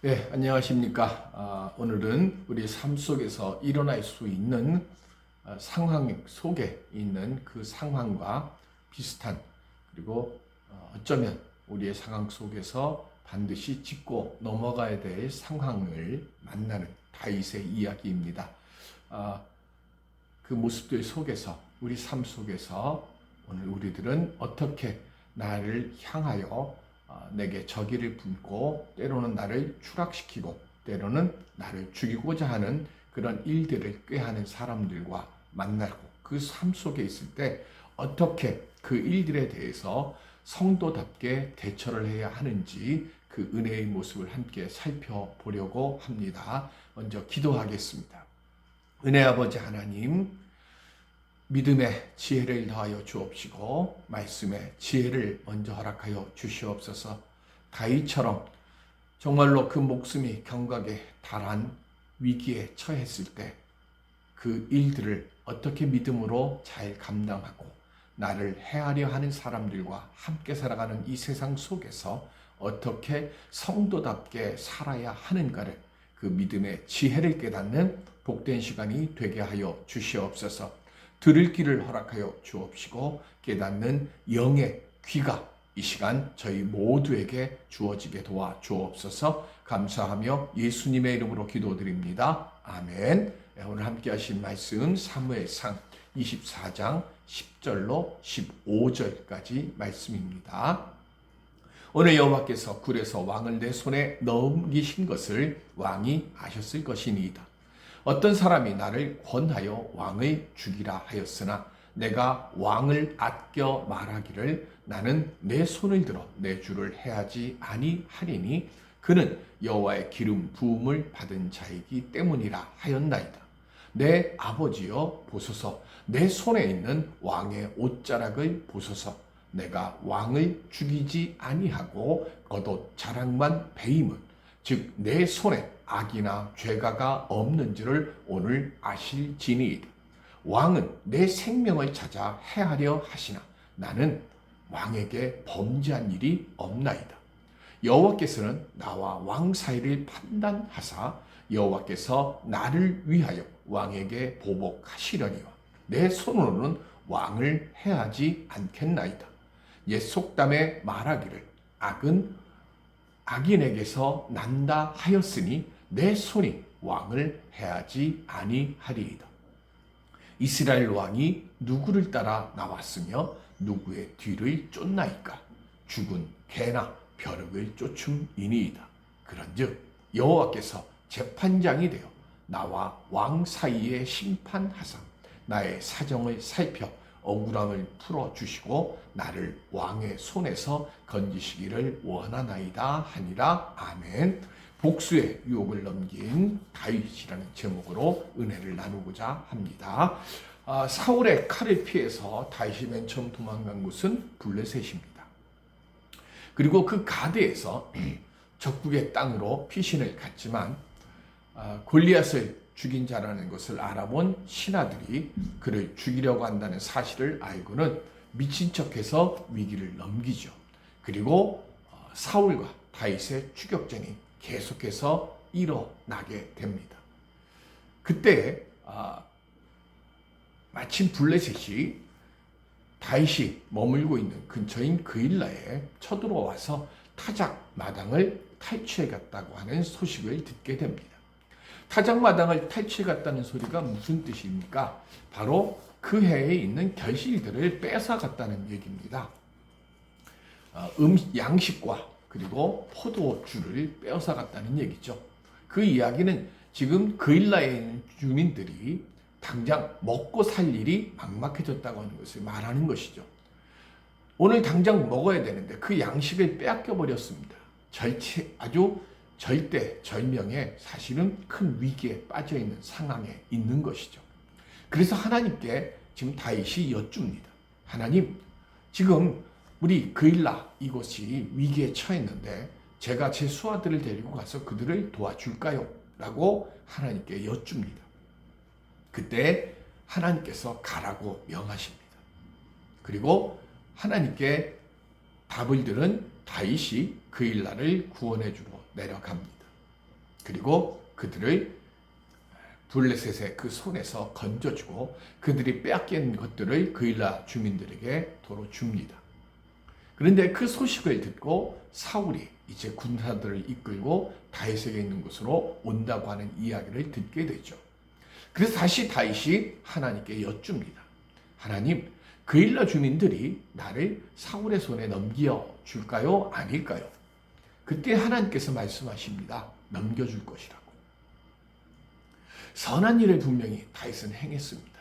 네, 안녕하십니까. 오늘은 우리 삶 속에서 일어날 수 있는 상황 속에 있는 그 상황과 비슷한, 그리고 어쩌면 우리의 상황 속에서 반드시 짚고 넘어가야 될 상황을 만나는 다윗의 이야기입니다. 아, 그 모습들 속에서, 우리 삶 속에서 오늘 우리들은 어떻게 나를 향하여 내게 적의를 품고 때로는 나를 추락시키고 때로는 나를 죽이고자 하는 그런 일들을 꾀하는 사람들과 만나고 그 삶 속에 있을 때 어떻게 그 일들에 대해서 성도답게 대처를 해야 하는지 그 은혜의 모습을 함께 살펴보려고 합니다. 먼저 기도하겠습니다. 은혜 아버지 하나님, 믿음의 지혜를 더하여 주옵시고 말씀의 지혜를 먼저 허락하여 주시옵소서. 다윗처럼 정말로 그 목숨이 경각에 달한 위기에 처했을 때 그 일들을 어떻게 믿음으로 잘 감당하고 나를 해하려 하는 사람들과 함께 살아가는 이 세상 속에서 어떻게 성도답게 살아야 하는가를, 그 믿음의 지혜를 깨닫는 복된 시간이 되게 하여 주시옵소서. 들을 길을 허락하여 주옵시고 깨닫는 영의 귀가 이 시간 저희 모두에게 주어지게 도와 주옵소서. 감사하며 예수님의 이름으로 기도드립니다. 아멘. 오늘 함께 하신 말씀 사무엘상 24장 10절로 15절까지 말씀입니다. 오늘 여호와께서 굴에서 왕을 내 손에 넘기신 것을 왕이 아셨을 것이니이다. 어떤 사람이 나를 권하여 왕을 죽이라 하였으나 내가 왕을 아껴 말하기를 나는 내 손을 들어 내 주를 해하지 아니하리니 그는 여호와의 기름 부음을 받은 자이기 때문이라 하였나이다. 내 아버지여 보소서, 내 손에 있는 왕의 옷자락을 보소서. 내가 왕을 죽이지 아니하고 겉옷 자락만 베임은 즉 내 손에 악이나 죄가가 없는지를 오늘 아실지니이다. 왕은 내 생명을 찾아 해하려 하시나 나는 왕에게 범죄한 일이 없나이다. 여호와께서는 나와 왕 사이를 판단하사 여호와께서 나를 위하여 왕에게 보복하시려니와 내 손으로는 왕을 해하지 않겠나이다. 옛 속담에 말하기를 악은 악인에게서 난다 하였으니 내 손이 왕을 해하지 아니하리이다. 이스라엘 왕이 누구를 따라 나왔으며 누구의 뒤를 쫓나이까? 죽은 개나 벼룩을 쫓음이니이다. 그런즉 여호와께서 재판장이 되어 나와 왕 사이에 심판하사 나의 사정을 살펴 억울함을 풀어주시고 나를 왕의 손에서 건지시기를 원하나이다 하니라. 아멘. 복수의 유혹을 넘긴 다윗이라는 제목으로 은혜를 나누고자 합니다. 사울의 칼을 피해서 다윗이 맨 처음 도망간 곳은 블레셋입니다. 그리고 그 가드에서 적국의 땅으로 피신을 갔지만 골리앗을 죽인 자라는 것을 알아본 신하들이 그를 죽이려고 한다는 사실을 알고는 미친 척해서 위기를 넘기죠. 그리고 사울과 다윗의 추격전이 계속해서 일어나게 됩니다. 그때 마침 블레셋이 다윗이 머물고 있는 근처인 그일라에 쳐들어와서 타작 마당을 탈취해갔다고 하는 소식을 듣게 됩니다. 타작마당을 탈취해갔다는 소리가 무슨 뜻입니까? 바로 그 해에 있는 결실들을 뺏어갔다는 얘기입니다. 양식과 그리고 포도주를 뺏어갔다는 얘기죠. 그 이야기는 지금 그일라에 있는 주민들이 당장 먹고 살 일이 막막해졌다고 하는 것을 말하는 것이죠. 오늘 당장 먹어야 되는데 그 양식을 빼앗겨 버렸습니다. 아주 절대절명의 사실은 큰 위기에 빠져 있는 상황에 있는 것이죠. 그래서 하나님께 지금 다윗이 여쭙니다. 하나님, 지금 우리 그일라 이곳이 위기에 처했는데 제가 제 수하들을 데리고 가서 그들을 도와줄까요? 라고 하나님께 여쭙니다. 그때 하나님께서 가라고 명하십니다. 그리고 하나님께 답을 들은 다윗이 그일라를 구원해 주러 내려갑니다. 그리고 그들을 블레셋의 그 손에서 건져주고 그들이 빼앗긴 것들을 그일라 주민들에게 도로 줍니다. 그런데 그 소식을 듣고 사울이 이제 군사들을 이끌고 다윗에게 있는 곳으로 온다고 하는 이야기를 듣게 되죠. 그래서 다시 다윗이 하나님께 여쭙니다. 하나님, 그일라 주민들이 나를 사울의 손에 넘겨줄까요? 아닐까요? 그때 하나님께서 말씀하십니다. 넘겨줄 것이라고. 선한 일을 분명히 다윗은 행했습니다.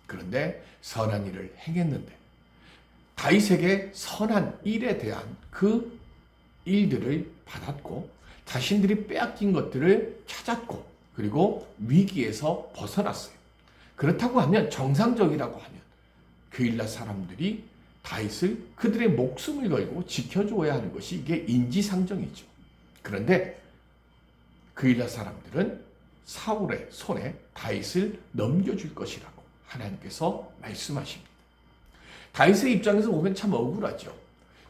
그런데 선한 일을 행했는데 다윗에게 선한 일에 대한 그 일들을 받았고 자신들이 빼앗긴 것들을 찾았고 그리고 위기에서 벗어났어요. 그렇다고 하면 정상적이라고 하면 그일라 사람들이 다윗을 그들의 목숨을 걸고 지켜줘야 하는 것이 이게 인지상정이죠. 그런데 그일라 사람들은 사울의 손에 다윗을 넘겨줄 것이라고 하나님께서 말씀하십니다. 다윗의 입장에서 보면 참 억울하죠.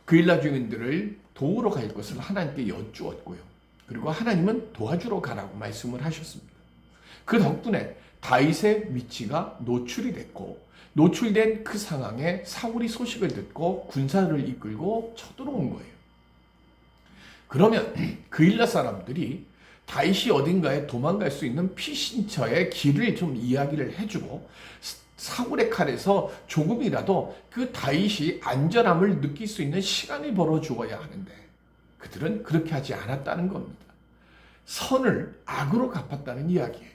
그일라 주민들을 도우러 갈 것을 하나님께 여쭈었고요. 그리고 하나님은 도와주러 가라고 말씀을 하셨습니다. 그 덕분에 다윗의 위치가 노출이 됐고 노출된 그 상황에 사울이 소식을 듣고 군사를 이끌고 쳐들어온 거예요. 그러면 그일라 사람들이 다윗이 어딘가에 도망갈 수 있는 피신처의 길을 좀 이야기를 해주고 사울의 칼에서 조금이라도 그 다윗이 안전함을 느낄 수 있는 시간을 벌어주어야 하는데 그들은 그렇게 하지 않았다는 겁니다. 선을 악으로 갚았다는 이야기예요.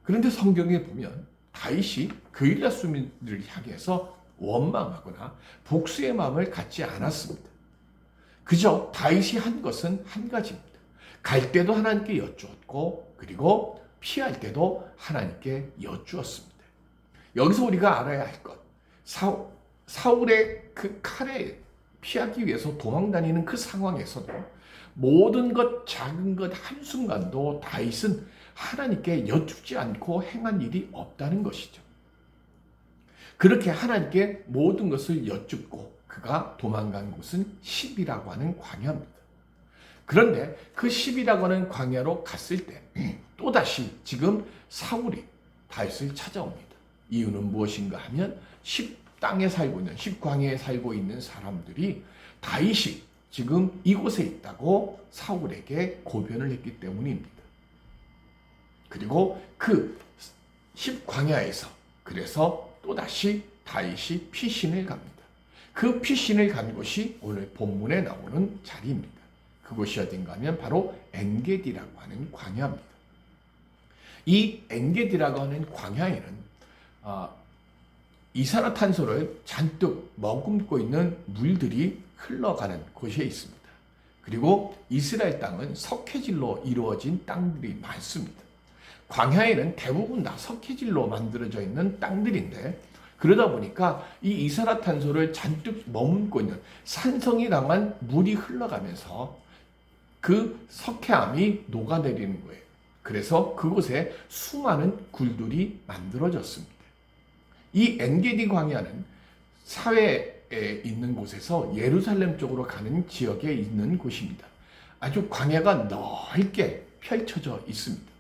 그런데 성경에 보면 다윗이 그일라 주민들을 향해서 원망하거나 복수의 마음을 갖지 않았습니다. 그저 다윗이 한 것은 한 가지입니다. 갈 때도 하나님께 여쭈었고 그리고 피할 때도 하나님께 여쭈었습니다. 여기서 우리가 알아야 할 것, 사울의 그 칼에 피하기 위해서 도망다니는 그 상황에서도 모든 것, 작은 것 한순간도 다윗은 하나님께 여쭙지 않고 행한 일이 없다는 것이죠. 그렇게 하나님께 모든 것을 여쭙고 그가 도망간 곳은 십이라고 하는 광야입니다. 그런데 그 십이라고 하는 광야로 갔을 때 또다시 지금 사울이 다윗을 찾아옵니다. 이유는 무엇인가 하면 십땅에 살고 있는 십광야에 살고 있는 사람들이 다윗이 지금 이곳에 있다고 사울에게 고변을 했기 때문입니다. 그리고 그 십광야에서 그래서 또다시 다윗이 피신을 갑니다. 그 피신을 간 곳이 오늘 본문에 나오는 자리입니다. 그곳이 어딘가 하면 바로 엔게디라고 하는 광야입니다. 이 엔게디라고 하는 광야에는 이산화탄소를 잔뜩 머금고 있는 물들이 흘러가는 곳에 있습니다. 그리고 이스라엘 땅은 석회질로 이루어진 땅들이 많습니다. 광야에는 대부분 다 석회질로 만들어져 있는 땅들인데 그러다 보니까 이 이산화탄소를 잔뜩 머금고 있는 산성이 강한 물이 흘러가면서 그 석회암이 녹아내리는 거예요. 그래서 그곳에 수많은 굴들이 만들어졌습니다. 이 엔게디 광야는 사회에 있는 곳에서 예루살렘 쪽으로 가는 지역에 있는 곳입니다. 아주 광야가 넓게 펼쳐져 있습니다.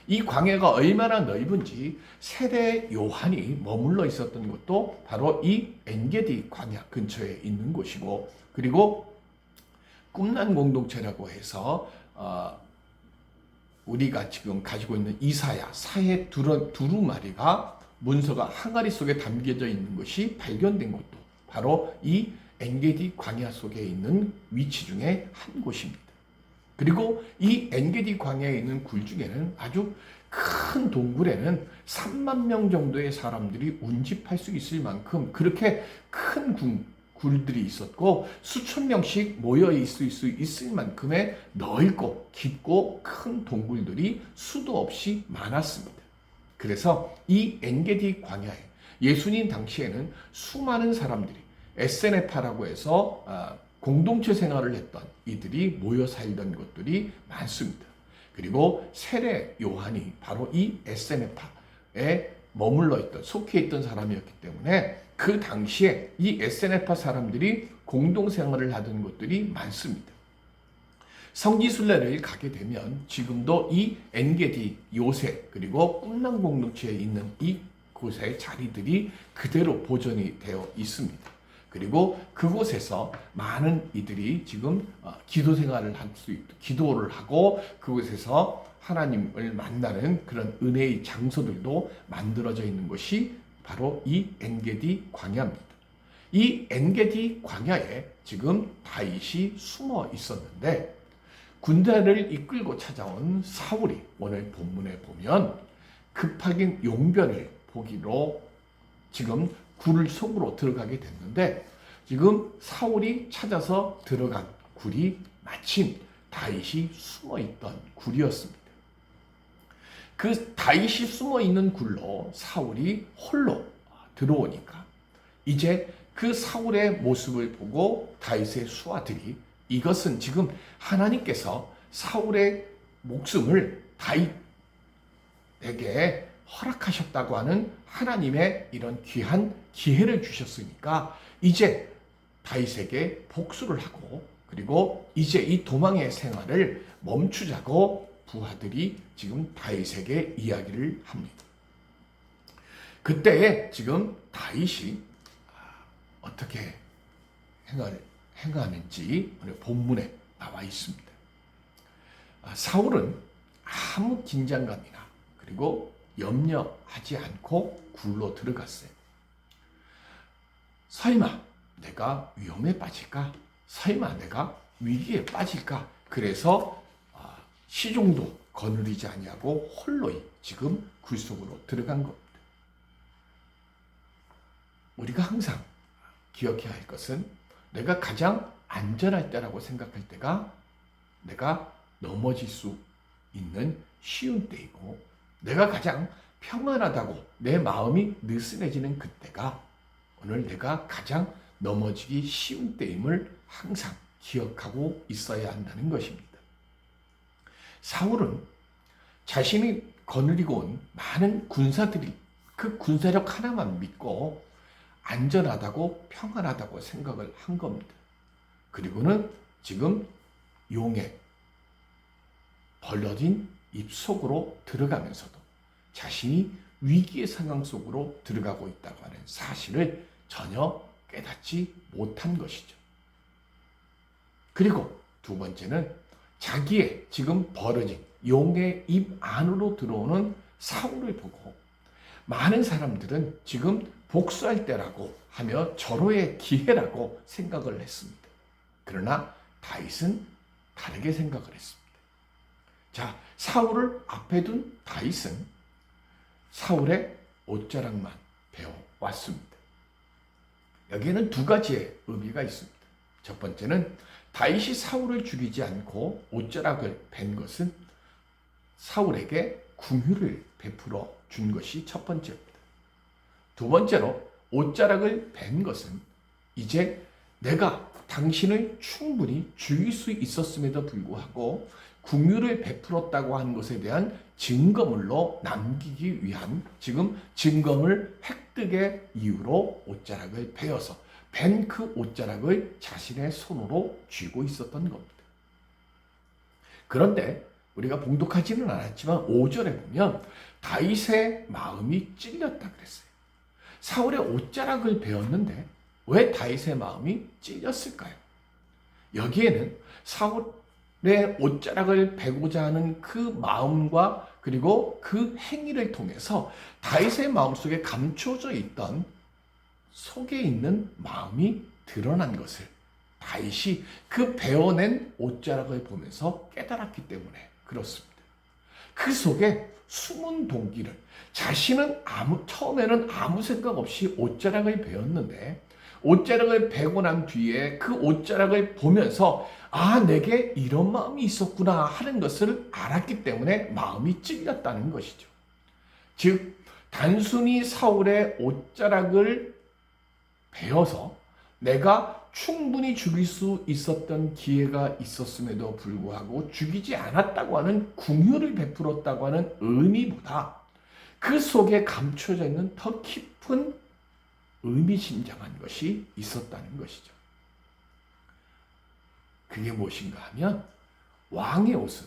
이 광야가 얼마나 넓은지 세례 요한이 머물러 있었던 곳도 바로 이 엔게디 광야 근처에 있는 곳이고 그리고 꿈난 공동체라고 해서 우리가 지금 가지고 있는 이사야 사해 두루마리가 문서가 항아리 속에 담겨져 있는 것이 발견된 곳도 바로 이 엔게디 광야 속에 있는 위치 중에 한 곳입니다. 그리고 이 엔게디 광야에 있는 굴 중에는 아주 큰 동굴에는 3만 명 정도의 사람들이 운집할 수 있을 만큼 그렇게 큰 굴들이 있었고 수천 명씩 모여 있을 수 있을 만큼의 넓고 깊고 큰 동굴들이 수도 없이 많았습니다. 그래서 이 엔게디 광야에 예수님 당시에는 수많은 사람들이 에세네파라고 해서 공동체 생활을 했던 이들이 모여 살던 것들이 많습니다. 그리고 세례 요한이 바로 이 에세네파에 머물러 있던 속해 있던 사람이었기 때문에 그 당시에 이 에세네파 사람들이 공동생활을 하던 곳들이 많습니다. 성지순례를 가게 되면 지금도 이 엔게디, 요새 그리고 꿈남 공동체에 있는 이 곳의 자리들이 그대로 보존이 되어 있습니다. 그리고 그곳에서 많은 이들이 지금 기도 생활을 할 수 있도록 기도를 하고 그곳에서 하나님을 만나는 그런 은혜의 장소들도 만들어져 있는 것이 바로 이 엔게디 광야입니다. 이 엔게디 광야에 지금 다윗이 숨어 있었는데 군대를 이끌고 찾아온 사울이 오늘 본문에 보면 급하게 용변을 보기로 지금 굴 속으로 들어가게 됐는데 지금 사울이 찾아서 들어간 굴이 마침 다윗이 숨어있던 굴이었습니다. 그 다윗이 숨어있는 굴로 사울이 홀로 들어오니까 이제 그 사울의 모습을 보고 다윗의 수하들이 이것은 지금 하나님께서 사울의 목숨을 다윗에게 허락하셨다고 하는 하나님의 이런 귀한 기회를 주셨으니까 이제 다윗에게 복수를 하고 그리고 이제 이 도망의 생활을 멈추자고 부하들이 지금 다윗에게 이야기를 합니다. 그때에 지금 다윗이 어떻게 행하는지 오늘 본문에 나와 있습니다. 사울은 아무 긴장감이나 그리고 염려하지 않고 굴로 들어갔어요. 설마 내가 위험에 빠질까? 설마 내가 위기에 빠질까? 그래서 시종도 거느리지 아니하고 홀로이 지금 굴 속으로 들어간 겁니다. 우리가 항상 기억해야 할 것은 내가 가장 안전할 때라고 생각할 때가 내가 넘어질 수 있는 쉬운 때이고 내가 가장 평안하다고 내 마음이 느슨해지는 그때가 오늘 내가 가장 넘어지기 쉬운 때임을 항상 기억하고 있어야 한다는 것입니다. 사울은 자신이 거느리고 온 많은 군사들이 그 군사력 하나만 믿고 안전하다고 평안하다고 생각을 한 겁니다. 그리고는 지금 용의 벌러진 입속으로 들어가면서도 자신이 위기의 상황 속으로 들어가고 있다고 하는 사실을 전혀 깨닫지 못한 것이죠. 그리고 두 번째는 자기의 지금 벌어진 용의 입 안으로 들어오는 사울을 보고 많은 사람들은 지금 복수할 때라고 하며 절호의 기회라고 생각을 했습니다. 그러나 다윗은 다르게 생각을 했습니다. 자, 사울을 앞에 둔 다윗은 사울의 옷자락만 배워왔습니다. 여기에는 두 가지의 의미가 있습니다. 첫 번째는 다윗이 사울을 죽이지 않고 옷자락을 벤 것은 사울에게 궁유를 베풀어 준 것이 첫 번째입니다. 두 번째로 옷자락을 벤 것은 이제 내가 당신을 충분히 죽일 수 있었음에도 불구하고 궁유를 베풀었다고 하는 것에 대한 증거물로 남기기 위한 지금 증거물 획득의 이유로 옷자락을 베어서 벤 그 옷자락을 자신의 손으로 쥐고 있었던 겁니다. 그런데 우리가 봉독하지는 않았지만 5절에 보면 다윗의 마음이 찔렸다 그랬어요. 사울의 옷자락을 베었는데 왜 다윗의 마음이 찔렸을까요? 여기에는 사울의 옷자락을 베고자 하는 그 마음과 그리고 그 행위를 통해서 다윗의 마음속에 감춰져 있던 속에 있는 마음이 드러난 것을 다윗이 그 베어낸 옷자락을 보면서 깨달았기 때문에 그렇습니다. 그 속에 숨은 동기를 자신은 처음에는 아무 생각 없이 옷자락을 베었는데 옷자락을 베고 난 뒤에 그 옷자락을 보면서 내게 이런 마음이 있었구나 하는 것을 알았기 때문에 마음이 찔렸다는 것이죠. 즉 단순히 사울의 옷자락을 베어서 내가 충분히 죽일 수 있었던 기회가 있었음에도 불구하고 죽이지 않았다고 하는 궁유를 베풀었다고 하는 의미보다 그 속에 감춰져 있는 더 깊은 의미심장한 것이 있었다는 것이죠. 그게 무엇인가 하면 왕의 옷은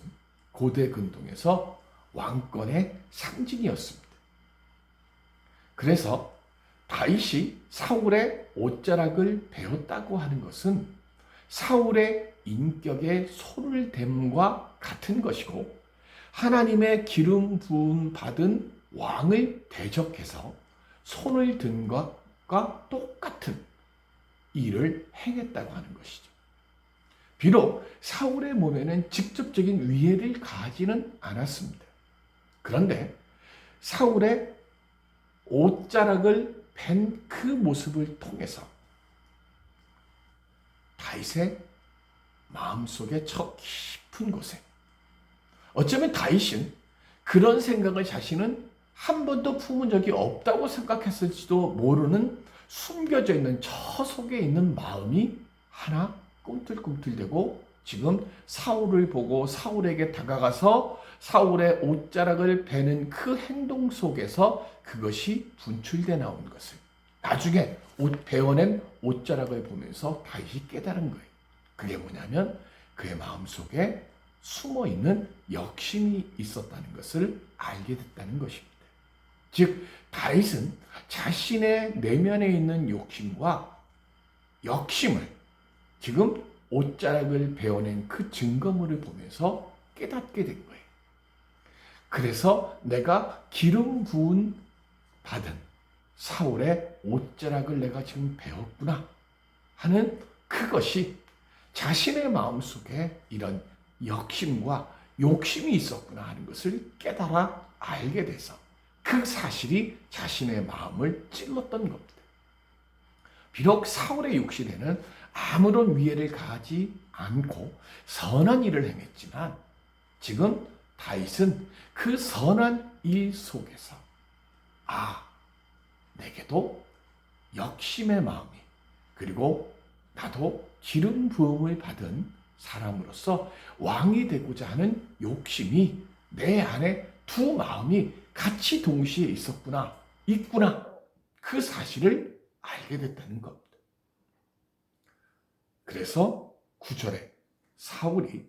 고대 근동에서 왕권의 상징이었습니다. 그래서 다윗이 사울의 옷자락을 베었다고 하는 것은 사울의 인격에 손을 댐과 같은 것이고, 하나님의 기름 부음 받은 왕을 대적해서 손을 든 것과 똑같은 일을 행했다고 하는 것이죠. 비록 사울의 몸에는 직접적인 위해를 가하지는 않았습니다. 그런데 사울의 옷자락을 벤 그 모습을 통해서 다윗의 마음속에 저 깊은 곳에, 어쩌면 다윗은 그런 생각을 자신은 한 번도 품은 적이 없다고 생각했을지도 모르는 숨겨져 있는 저 속에 있는 마음이 하나 꿈틀꿈틀대고, 지금 사울을 보고 사울에게 다가가서 사울의 옷자락을 베는 그 행동 속에서 그것이 분출돼 나온 것을 나중에 베어낸 옷자락을 보면서 다윗이 깨달은 거예요. 그게 뭐냐면 그의 마음속에 숨어있는 욕심이 있었다는 것을 알게 됐다는 것입니다. 즉 다윗은 자신의 내면에 있는 욕심과 욕심을 지금 옷자락을 베어낸 그 증거물을 보면서 깨닫게 된 거예요. 그래서 내가 기름 부은 받은 사울의 옷자락을 내가 지금 베었구나 하는 그것이 자신의 마음속에 이런 욕심과 욕심이 있었구나 하는 것을 깨달아 알게 돼서 그 사실이 자신의 마음을 찔렀던 겁니다. 비록 사울의 육신에는 아무런 위해를 가하지 않고 선한 일을 행했지만, 지금 다윗은 그 선한 일 속에서 내게도 욕심의 마음이, 그리고 나도 기름 부음을 받은 사람으로서 왕이 되고자 하는 욕심이 내 안에 두 마음이 같이 동시에 있구나. 그 사실을 알게 됐다는 겁니다. 그래서 9절에 사울을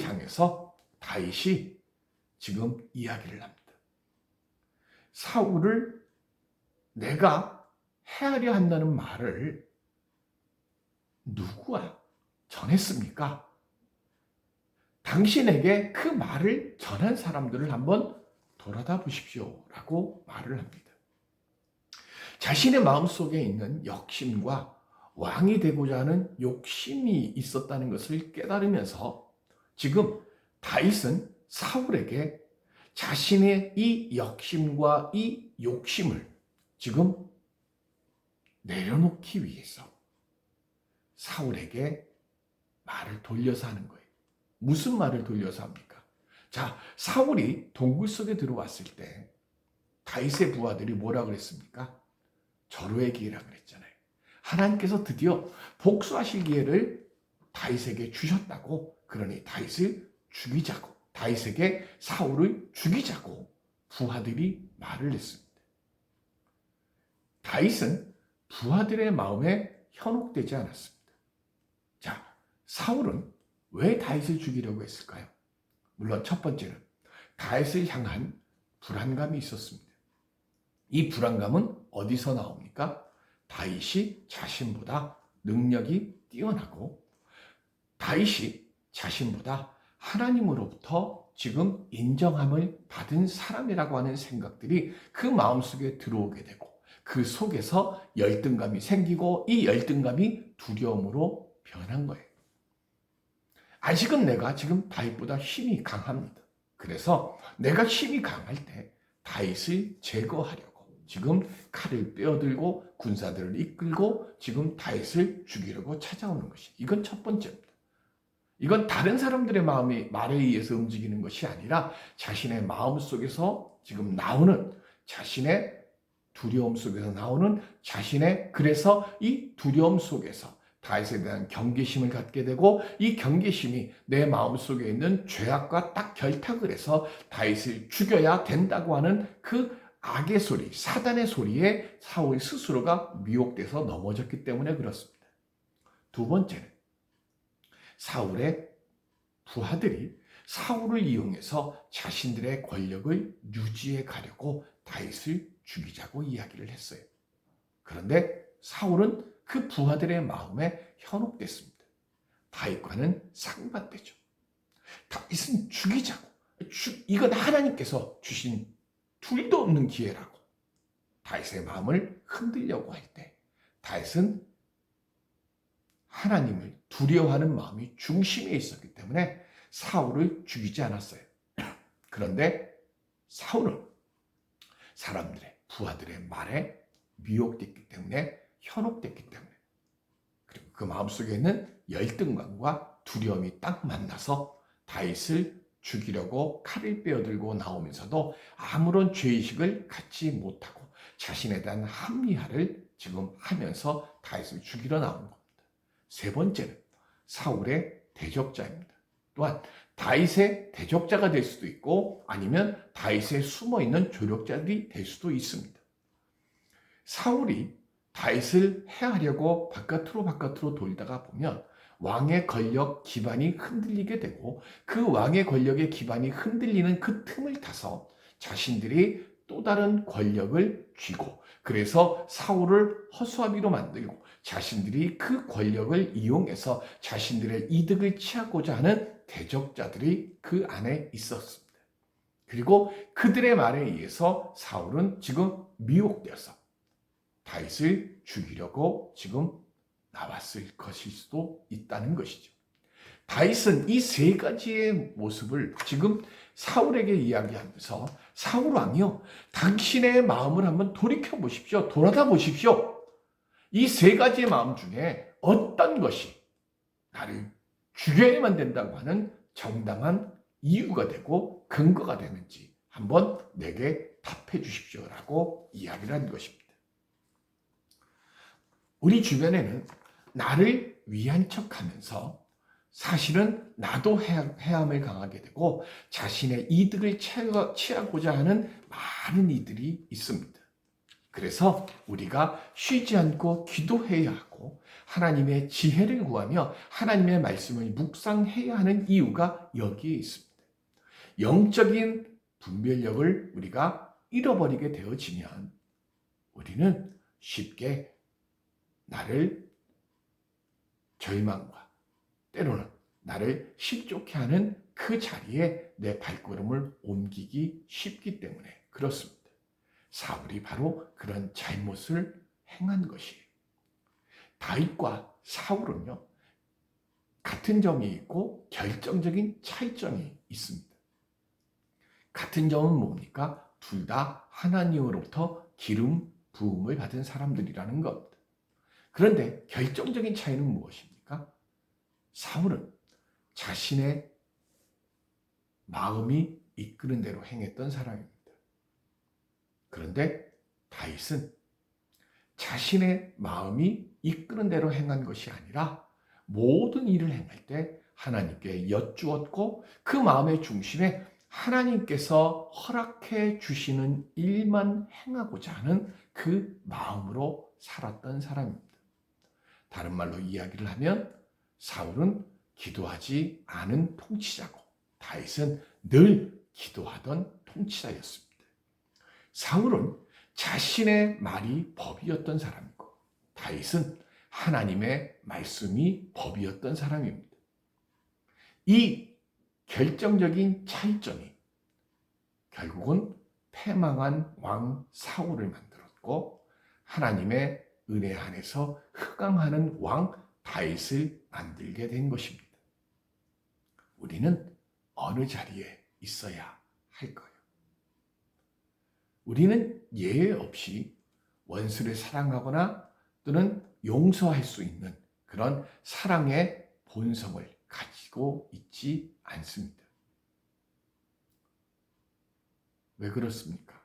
향해서 다윗이 지금 이야기를 합니다. 사울을 내가 해하려 한다는 말을 누구와 전했습니까? 당신에게 그 말을 전한 사람들을 한번 돌아다 보십시오 라고 말을 합니다. 자신의 마음속에 있는 욕심과 왕이 되고자 하는 욕심이 있었다는 것을 깨달으면서 지금 다윗은 사울에게 자신의 이 욕심과 이 욕심을 지금 내려놓기 위해서 사울에게 말을 돌려서 하는 거예요. 무슨 말을 돌려서 합니까? 자, 사울이 동굴 속에 들어왔을 때 다윗의 부하들이 뭐라 그랬습니까? 절호의 기회라 그랬잖아요. 하나님께서 드디어 복수하실 기회를 다윗에게 주셨다고, 그러니 다윗을 죽이자고, 다윗에게 사울을 죽이자고 부하들이 말을 했습니다. 다윗은 부하들의 마음에 현혹되지 않았습니다. 자, 사울은 왜 다윗을 죽이려고 했을까요? 물론 첫 번째는 다윗을 향한 불안감이 있었습니다. 이 불안감은 어디서 나옵니까? 다윗이 자신보다 능력이 뛰어나고 다윗이 자신보다 하나님으로부터 지금 인정함을 받은 사람이라고 하는 생각들이 그 마음속에 들어오게 되고, 그 속에서 열등감이 생기고 이 열등감이 두려움으로 변한 거예요. 아직은 내가 지금 다윗보다 힘이 강합니다. 그래서 내가 힘이 강할 때 다윗을 제거하려고 지금 칼을 빼어들고 군사들을 이끌고 지금 다윗을 죽이려고 찾아오는 것이, 이건 첫 번째입니다. 이건 다른 사람들의 말에 의해서 움직이는 것이 아니라 자신의 마음 속에서 지금 나오는, 자신의 두려움 속에서 나오는 그래서 이 두려움 속에서 다윗에 대한 경계심을 갖게 되고, 이 경계심이 내 마음속에 있는 죄악과 딱 결탁을 해서 다윗을 죽여야 된다고 하는 그 악의 소리, 사단의 소리에 사울 스스로가 미혹돼서 넘어졌기 때문에 그렇습니다. 두 번째는 사울의 부하들이 사울을 이용해서 자신들의 권력을 유지해 가려고 다윗을 죽이자고 이야기를 했어요. 그런데 사울은 그 부하들의 마음에 현혹됐습니다. 다윗과는 상반되죠. 다윗은 죽이자고. 이건 하나님께서 주신 둘도 없는 기회라고. 다윗의 마음을 흔들려고 할 때 다윗은 하나님을 두려워하는 마음이 중심에 있었기 때문에 사울을 죽이지 않았어요. 그런데 사울은 사람들의 부하들의 말에 미혹됐기 때문에 현혹됐기 때문에 그리고 그 마음속에 있는 열등감과 두려움이 딱 만나서 다윗을 죽이려고 칼을 빼어들고 나오면서도 아무런 죄의식을 갖지 못하고 자신에 대한 합리화를 지금 하면서 다윗을 죽이러 나오는 겁니다. 세 번째는 사울의 대적자입니다. 또한 다윗의 대적자가 될 수도 있고 아니면 다윗에 숨어있는 조력자들이 될 수도 있습니다. 사울이 다윗을 해하려고 바깥으로 돌다가 보면 왕의 권력 기반이 흔들리게 되고 그 왕의 권력의 기반이 흔들리는 그 틈을 타서 자신들이 또 다른 권력을 쥐고 그래서 사울을 허수아비로 만들고 자신들이 그 권력을 이용해서 자신들의 이득을 취하고자 하는 대적자들이 그 안에 있었습니다. 그리고 그들의 말에 의해서 사울은 지금 미혹되어서 다윗을 죽이려고 지금 나왔을 것일 수도 있다는 것이죠. 다윗은 이 세 가지의 모습을 지금 사울에게 이야기하면서 사울 왕이요, 당신의 마음을 한번 돌이켜 보십시오. 돌아다 보십시오. 이 세 가지의 마음 중에 어떤 것이 나를 죽여야만 된다고 하는 정당한 이유가 되고 근거가 되는지 한번 내게 답해 주십시오라고 이야기를 한 것입니다. 우리 주변에는 나를 위한 척하면서 사실은 나도 해함을 강하게 되고 자신의 이득을 취하고자 하는 많은 이들이 있습니다. 그래서 우리가 쉬지 않고 기도해야 하고 하나님의 지혜를 구하며 하나님의 말씀을 묵상해야 하는 이유가 여기에 있습니다. 영적인 분별력을 우리가 잃어버리게 되어지면 우리는 쉽게 나를 절망과 때로는 나를 실족해 하는 그 자리에 내 발걸음을 옮기기 쉽기 때문에 그렇습니다. 사울이 바로 그런 잘못을 행한 것이에요. 다윗과 사울은요, 같은 점이 있고 결정적인 차이점이 있습니다. 같은 점은 뭡니까? 둘 다 하나님으로부터 기름 부음을 받은 사람들이라는 것. 그런데 결정적인 차이는 무엇입니까? 사울은 자신의 마음이 이끄는 대로 행했던 사람입니다. 그런데 다윗은 자신의 마음이 이끄는 대로 행한 것이 아니라 모든 일을 행할 때 하나님께 여쭈었고 그 마음의 중심에 하나님께서 허락해 주시는 일만 행하고자 하는 그 마음으로 살았던 사람입니다. 다른 말로 이야기를 하면 사울은 기도하지 않은 통치자고 다윗은 늘 기도하던 통치자였습니다. 사울은 자신의 말이 법이었던 사람이고 다윗은 하나님의 말씀이 법이었던 사람입니다. 이 결정적인 차이점이 결국은 패망한 왕 사울을 만들었고 하나님의 은혜 안에서 흑강하는 왕 다윗을 만들게 된 것입니다. 우리는 어느 자리에 있어야 할까요? 우리는 예외 없이 원수를 사랑하거나 또는 용서할 수 있는 그런 사랑의 본성을 가지고 있지 않습니다. 왜 그렇습니까?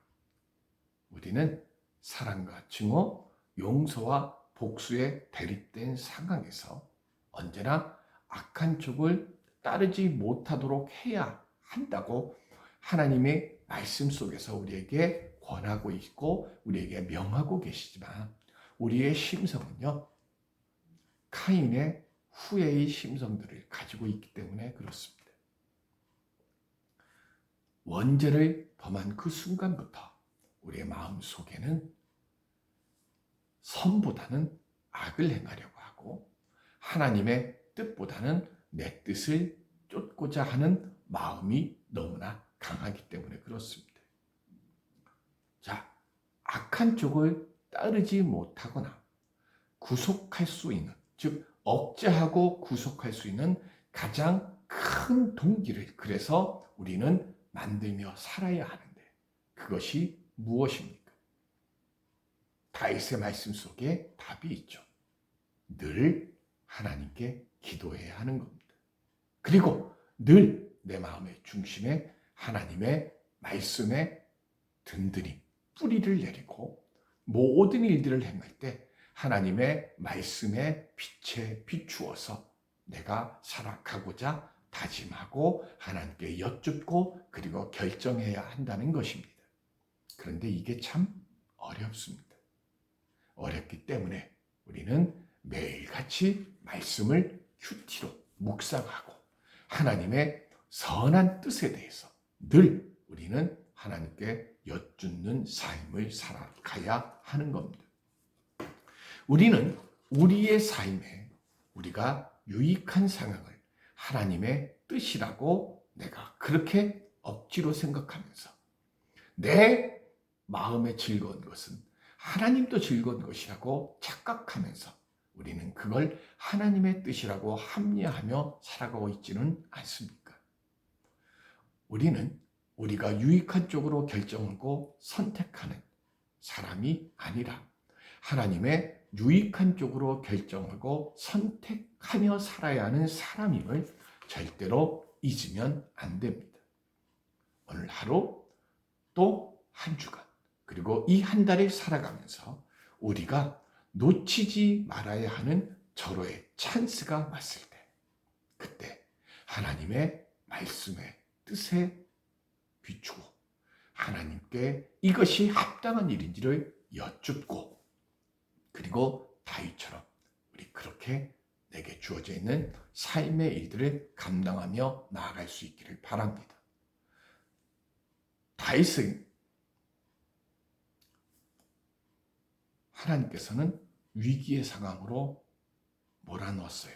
우리는 사랑과 증오, 용서와 복수에 대립된 상황에서 언제나 악한 쪽을 따르지 못하도록 해야 한다고 하나님의 말씀 속에서 우리에게 권하고 있고 우리에게 명하고 계시지만 우리의 심성은요, 카인의 후회의 심성들을 가지고 있기 때문에 그렇습니다. 원죄를 범한 그 순간부터 우리의 마음 속에는 선보다는 악을 행하려고 하고 하나님의 뜻보다는 내 뜻을 쫓고자 하는 마음이 너무나 강하기 때문에 그렇습니다. 자, 악한 쪽을 따르지 못하거나 구속할 수 있는, 즉 억제하고 구속할 수 있는 가장 큰 동기를 그래서 우리는 만들며 살아야 하는데 그것이 무엇입니까? 다윗의 말씀 속에 답이 있죠. 늘 하나님께 기도해야 하는 겁니다. 그리고 늘 내 마음의 중심에 하나님의 말씀에 든든히 뿌리를 내리고 모든 일들을 행할 때 하나님의 말씀에 빛에 비추어서 내가 살아가고자 다짐하고 하나님께 여쭙고 그리고 결정해야 한다는 것입니다. 그런데 이게 참 어렵습니다. 어렵기 때문에 우리는 매일같이 말씀을 큐티로 묵상하고 하나님의 선한 뜻에 대해서 늘 우리는 하나님께 여쭙는 삶을 살아가야 하는 겁니다. 우리는 우리의 삶에 우리가 유익한 상황을 하나님의 뜻이라고 내가 그렇게 억지로 생각하면서 내 마음에 즐거운 것은 하나님도 즐거운 것이라고 착각하면서 우리는 그걸 하나님의 뜻이라고 합리화하며 살아가고 있지는 않습니까? 우리는 우리가 유익한 쪽으로 결정하고 선택하는 사람이 아니라 하나님의 유익한 쪽으로 결정하고 선택하며 살아야 하는 사람임을 절대로 잊으면 안 됩니다. 오늘 하루 또 한 주간 그리고 이 한 달을 살아가면서 우리가 놓치지 말아야 하는 절호의 찬스가 왔을 때 그때 하나님의 말씀에 뜻에 비추고 하나님께 이것이 합당한 일인지를 여쭙고 그리고 다윗처럼 우리 그렇게 내게 주어져 있는 삶의 일들을 감당하며 나아갈 수 있기를 바랍니다. 다윗은 하나님께서는 위기의 상황으로 몰아넣었어요.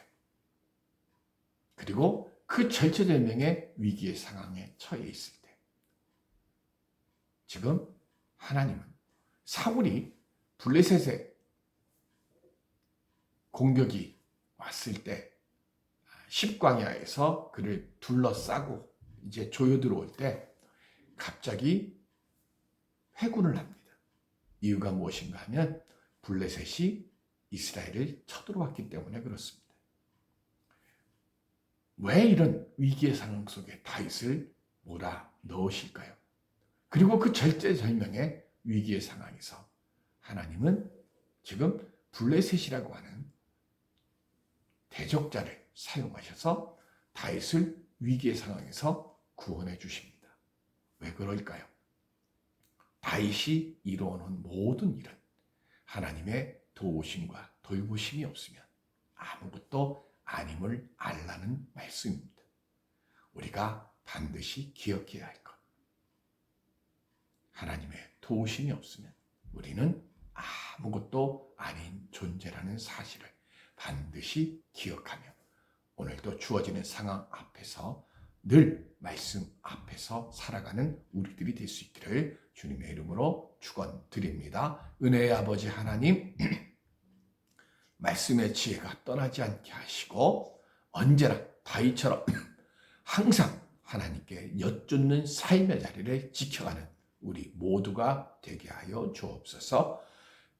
그리고 그 절체절명의 위기의 상황에 처해 있을 때 지금 하나님은 사울이 블레셋의 공격이 왔을 때 십광야에서 그를 둘러싸고 이제 조여 들어올 때 갑자기 회군을 합니다. 이유가 무엇인가 하면 블레셋이 이스라엘을 쳐들어왔기 때문에 그렇습니다. 왜 이런 위기의 상황 속에 다윗을 몰아넣으실까요? 그리고 그 절제절명의 위기의 상황에서 하나님은 지금 블레셋이라고 하는 대적자를 사용하셔서 다윗을 위기의 상황에서 구원해 주십니다. 왜 그럴까요? 다윗이 이루어놓은 모든 일은 하나님의 도우심과 돌보심이 없으면 아무것도 아님을 알라는 말씀입니다. 우리가 반드시 기억해야 할 것. 하나님의 도우심이 없으면 우리는 아무것도 아닌 존재라는 사실을 반드시 기억하며 오늘도 주어지는 상황 앞에서 늘 말씀 앞에서 살아가는 우리들이 될 수 있기를 주님의 이름으로 축원드립니다. 은혜의 아버지 하나님, 말씀의 지혜가 떠나지 않게 하시고 언제나 다윗처럼 항상 하나님께 여쭙는 삶의 자리를 지켜가는 우리 모두가 되게 하여 주옵소서.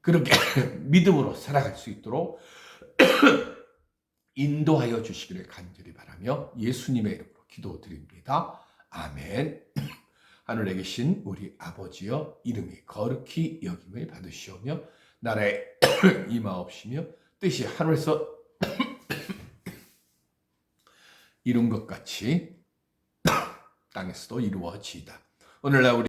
그렇게 믿음으로 살아갈 수 있도록 인도하여 주시기를 간절히 바라며 예수님의 이름으로 기도드립니다. 아멘. 하늘에 계신 우리 아버지여, 이름이 거룩히 여김을 받으시오며 나라의 임하옵시며 뜻이 하늘에서 이룬 것 같이 땅에서도 이루어지이다. 오늘날 우리